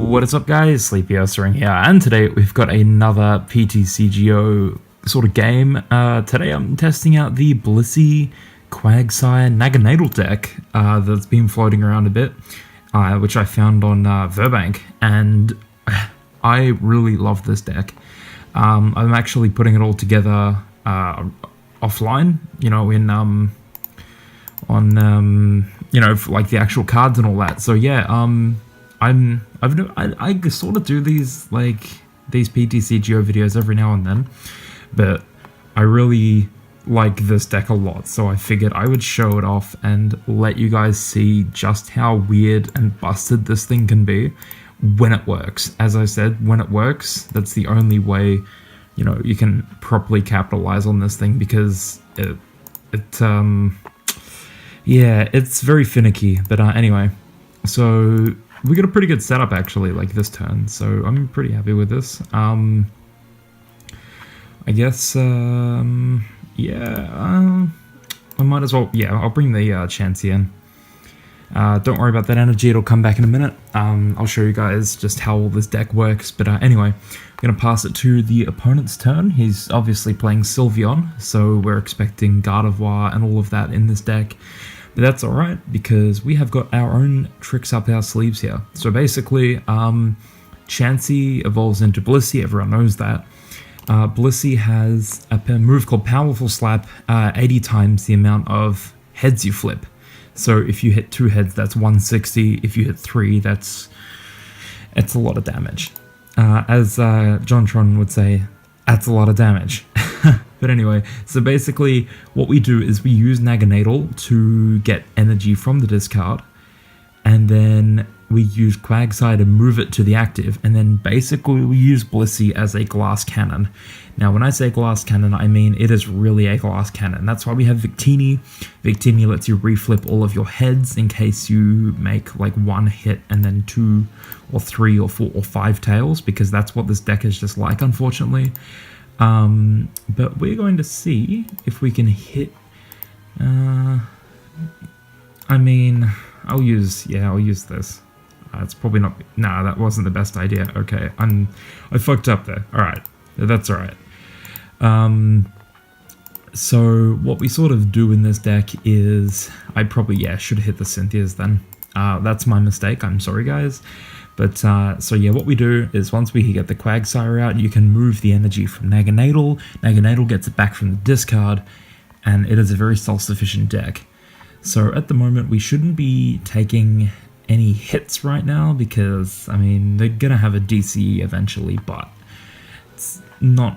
What is up, guys? Sleepy Ursaring here, and today we've got another PTCGO sort of game. Today I'm testing out the Blissey Quagsire Nagandel deck that's been floating around a bit, which I found on Verbank, and I really love this deck. I'm actually putting it all together offline, you know, in you know, like the actual cards and all that. So yeah, I sort of do these PTCGO videos every now and then, but I really like this deck a lot, so I figured I would show it off and let you guys see just how weird and busted this thing can be when it works. As I said, when it works, that's the only way, you know, you can properly capitalize on this thing, because yeah, it's very finicky. But anyway, so we got a pretty good setup actually, like this turn, so I'm pretty happy with this. I guess, yeah, I might as well, yeah, I'll bring the Chansey in. Don't worry about that energy, it'll come back in a minute. I'll show you guys just how all this deck works, but anyway, I'm going to pass it to the opponent's turn. He's obviously playing Sylveon, so we're expecting Gardevoir and all of that in this deck. But that's alright, because we have got our own tricks up our sleeves here. So basically, Chansey evolves into Blissey, everyone knows that. Blissey has a move called Powerful Slap, 80 times the amount of heads you flip. So if you hit 2 heads, that's 160. If you hit 3, it's a lot of damage. As Jontron would say, that's a lot of damage. But anyway, so basically what we do is we use Nagandel to get energy from the discard, and then we use Quagsire to move it to the active, and then basically we use Blissey as a glass cannon. Now when I say glass cannon, I mean it is really a glass cannon. That's why we have Victini. Victini lets you reflip all of your heads in case you make like 1 hit and then 2 or 3 or 4 or 5 tails, because that's what this deck is just like, unfortunately. But we're going to see if we can hit, I mean, I'll use this. It's probably not, nah, that wasn't the best idea. Okay, I fucked up there. Alright, that's alright. So what we sort of do in this deck is, I probably, yeah, should have hit the Cynthias then. That's my mistake, I'm sorry guys. But, so yeah, what we do is once we get the Quagsire out, you can move the energy from Nagandel. Nagandel gets it back from the discard, and it is a very self-sufficient deck. So at the moment, we shouldn't be taking any hits right now, because, I mean, they're gonna have a DCE eventually, but it's not,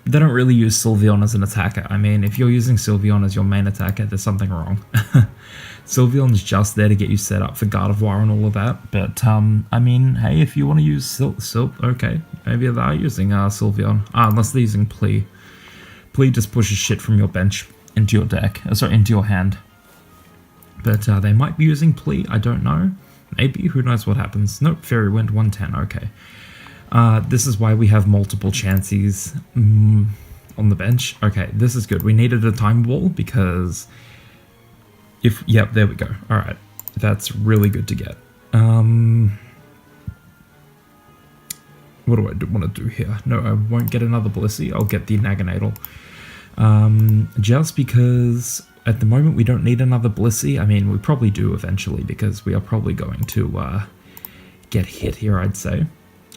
they don't really use Sylveon as an attacker. I mean, if you're using Sylveon as your main attacker, there's something wrong. Sylveon's just there to get you set up for Gardevoir and all of that, but, I mean, hey, if you want to use Sylp, okay, maybe they are using Sylveon, unless they're using Plea. Plea just pushes shit from your bench into your deck, sorry, into your hand. But they might be using Plea, I don't know. Maybe, who knows what happens. Nope, Fairy Wind 110, okay. This is why we have multiple Chanseys on the bench. Okay, this is good. We needed a Time Wall, because if, yep, there we go. Alright, that's really good to get. What do I want to do here? No, I won't get another Blissey, I'll get the Nagandel. Just because at the moment we don't need another Blissey. I mean, we probably do eventually, because we are probably going to get hit here, I'd say.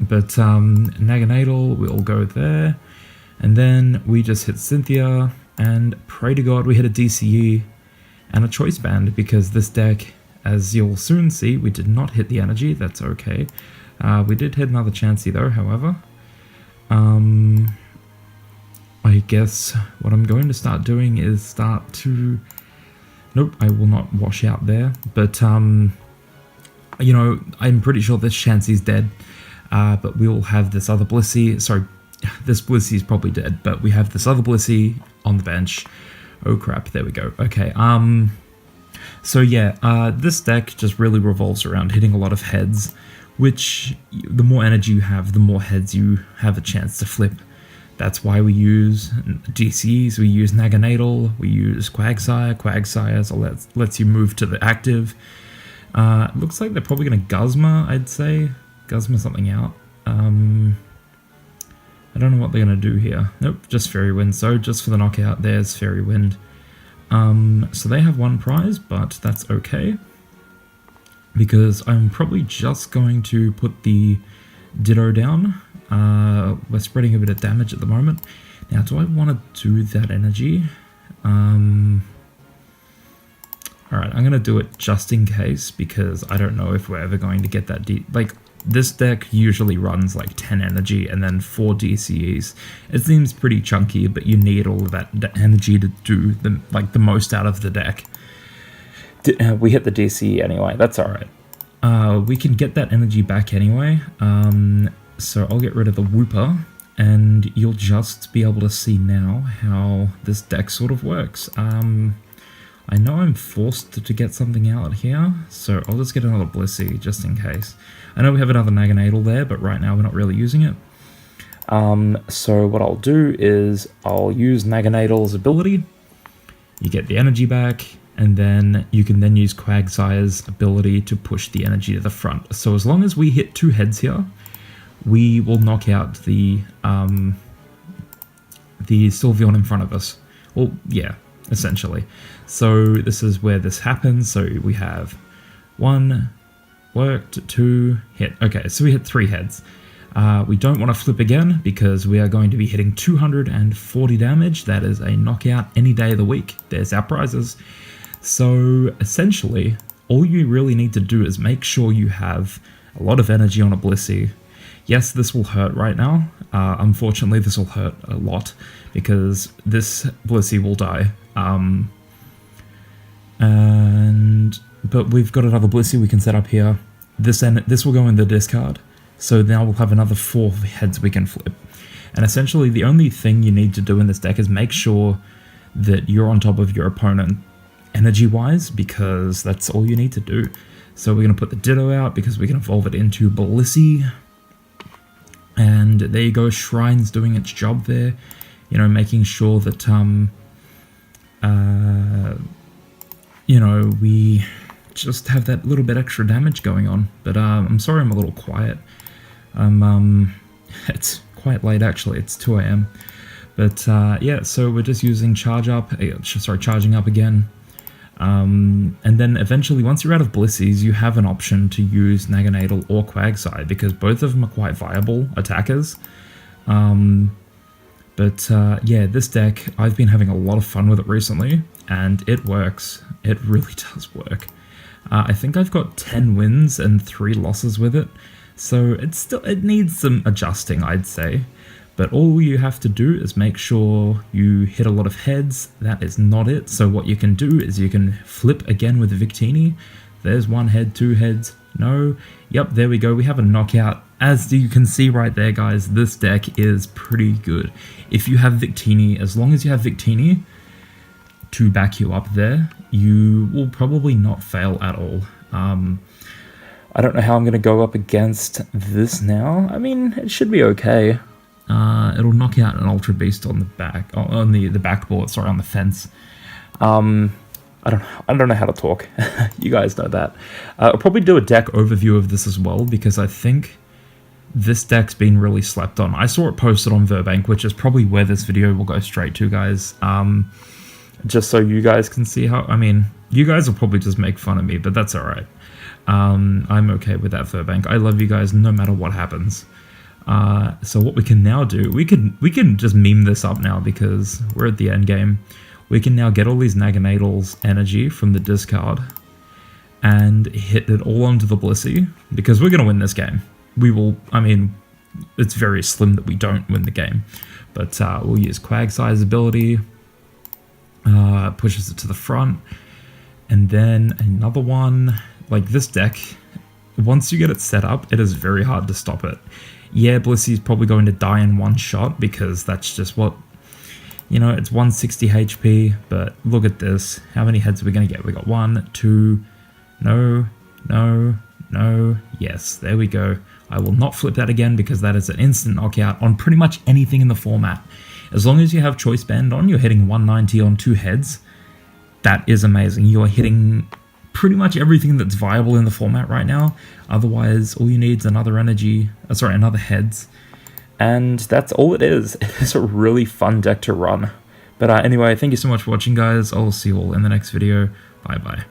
But Nagandel, we'll go there, and then we just hit Cynthia, and pray to God we hit a DCE and a Choice Band, because this deck, as you'll soon see, we did not hit the energy. That's okay. We did hit another Chansey though, however. I guess what I'm going to start doing is start to... Nope, I will not wash out there. But, you know, I'm pretty sure this Chansey's dead. But we will have this other Blissey. Sorry, this Blissey is probably dead, but we have this other Blissey on the bench. Oh crap, there we go. Okay, so yeah, this deck just really revolves around hitting a lot of heads, which the more energy you have, the more heads you have a chance to flip. That's why we use DCs, we use Nagandel, we use Quagsire. Quagsire lets you move to the active. Looks like they're probably going to Guzma, I'd say. Guzma something out. I don't know what they're going to do here. Nope, just Fairy Wind. So just for the knockout, there's Fairy Wind. So they have one prize, but that's okay. Because I'm probably just going to put the Ditto down. We're spreading a bit of damage at the moment. Now, do I want to do that energy? Alright, I'm going to do it just in case, because I don't know if we're ever going to get that deep. Like, this deck usually runs like 10 energy and then 4 DCEs. It seems pretty chunky, but you need all of that energy to do the most out of the deck. We hit the DCE anyway, that's alright. We can get that energy back anyway, so I'll get rid of the Wooper, and you'll just be able to see now how this deck sort of works. I know I'm forced to get something out here, so I'll just get another Blissey just in case. I know we have another Nagandel there, but right now we're not really using it. So what I'll do is I'll use Nagandel's ability. You get the energy back, and then you can then use Quagsire's ability to push the energy to the front. So as long as we hit 2 heads here, we will knock out the Sylveon in front of us. Well, yeah, essentially. So this is where this happens. So we have 1, worked, 2, hit. Okay, so we hit 3 heads. We don't want to flip again because we are going to be hitting 240 damage. That is a knockout any day of the week. There's our prizes. So essentially, all you really need to do is make sure you have a lot of energy on a Blissey. Yes, this will hurt right now. Unfortunately, this will hurt a lot because this Blissey will die. But we've got another Blissey we can set up here. This will go in the discard. So now we'll have another 4 heads we can flip. And essentially, the only thing you need to do in this deck is make sure that you're on top of your opponent energy-wise, because that's all you need to do. So we're going to put the Ditto out because we can evolve it into Blissey. And there you go, Shrine's doing its job there. You know, making sure that, you know, we just have that little bit extra damage going on. But I'm sorry I'm a little quiet. It's quite late actually, it's 2 AM. But yeah, so we're just using charging up again. And then eventually, once you're out of Blisseys, you have an option to use Nagandel or Quagsire, because both of them are quite viable attackers. But yeah, this deck, I've been having a lot of fun with it recently, and it works. It really does work. I think I've got 10 wins and 3 losses with it, so it needs some adjusting, I'd say. But all you have to do is make sure you hit a lot of heads. That is not it. So what you can do is you can flip again with Victini. There's 1 head, 2 heads. No. Yep, there we go. We have a knockout. As you can see right there, guys, this deck is pretty good. If you have Victini, as long as you have Victini to back you up there, you will probably not fail at all. I don't know how I'm going to go up against this now. I mean, it should be okay. It'll knock out an Ultra Beast on the back, on the backboard. Sorry, on the fence. I don't know how to talk. You guys know that. I'll probably do a deck overview of this as well, because I think this deck's been really slept on. I saw it posted on Verbank, which is probably where this video will go straight to, guys. Just so you guys can see how. I mean, you guys will probably just make fun of me, but that's all right. I'm okay with that, Verbank. I love you guys no matter what happens. So what we can now do, we can just meme this up now because we're at the end game. We can now get all these Nagandel's energy from the discard and hit it all onto the Blissey, because we're going to win this game. We will, I mean, it's very slim that we don't win the game, but we'll use Quagsire's ability, pushes it to the front, and then another one. Like, this deck, once you get it set up, it is very hard to stop it. Yeah, Blissey's probably going to die in 1 shot, because that's just what, you know, it's 160 HP, but look at this. How many heads are we going to get? We got 1, 2, no, yes, there we go. I will not flip that again, because that is an instant knockout on pretty much anything in the format. As long as you have Choice Band on, you're hitting 190 on 2 heads. That is amazing. You are hitting pretty much everything that's viable in the format right now. Otherwise, all you need is another energy, another heads. And that's all it is. It's a really fun deck to run. But anyway, thank you so much for watching, guys. I'll see you all in the next video. Bye-bye.